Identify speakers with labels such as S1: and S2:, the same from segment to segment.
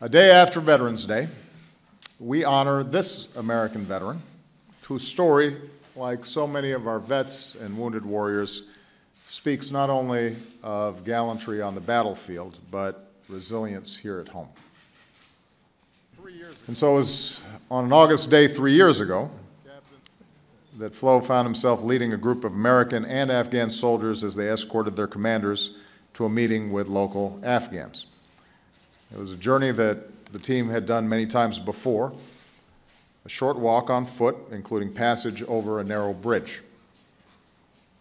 S1: A day after Veterans Day, we honor this American veteran whose story, like so many of our vets and wounded warriors, speaks not only of gallantry on the battlefield, but resilience here at home. And so it was on an August day 3 years ago that Flo found himself leading a group of American and Afghan soldiers as they escorted their commanders to a meeting with local Afghans. It was a journey that the team had done many times before, a short walk on foot, including passage over a narrow bridge.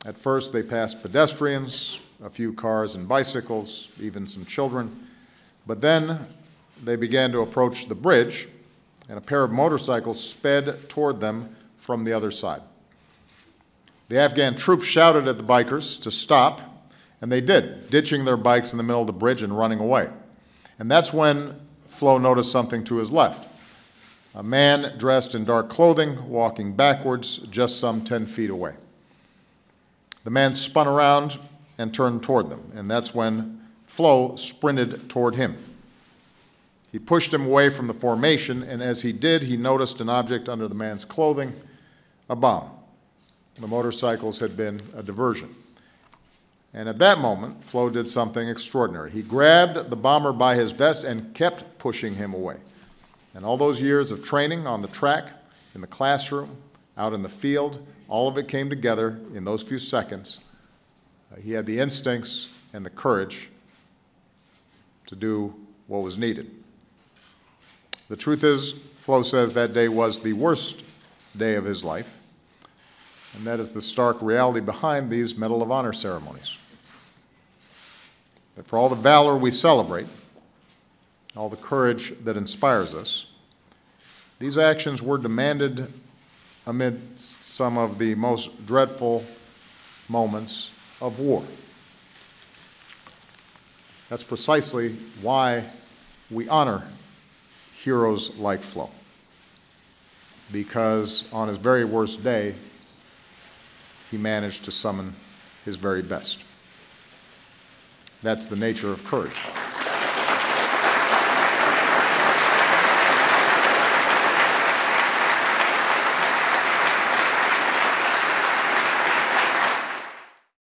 S1: At first, they passed pedestrians, a few cars and bicycles, even some children. But then they began to approach the bridge, and a pair of motorcycles sped toward them from the other side. The Afghan troops shouted at the bikers to stop, and they did, ditching their bikes in the middle of the bridge and running away. And that's when Flo noticed something to his left. A man dressed in dark clothing, walking backwards just some 10 feet away. The man spun around and turned toward them, and that's when Flo sprinted toward him. He pushed him away from the formation, and as he did, he noticed an object under the man's clothing, a bomb. The motorcycles had been a diversion. And at that moment, Flo did something extraordinary. He grabbed the bomber by his vest and kept pushing him away. And all those years of training on the track, in the classroom, out in the field, all of it came together in those few seconds. He had the instincts and the courage to do what was needed. The truth is, Flo says that day was the worst day of his life, and that is the stark reality behind these Medal of Honor ceremonies. That for all the valor we celebrate, all the courage that inspires us, these actions were demanded amid some of the most dreadful moments of war. That's precisely why we honor heroes like Flo, because on his very worst day, he managed to summon his very best. That's the nature of courage.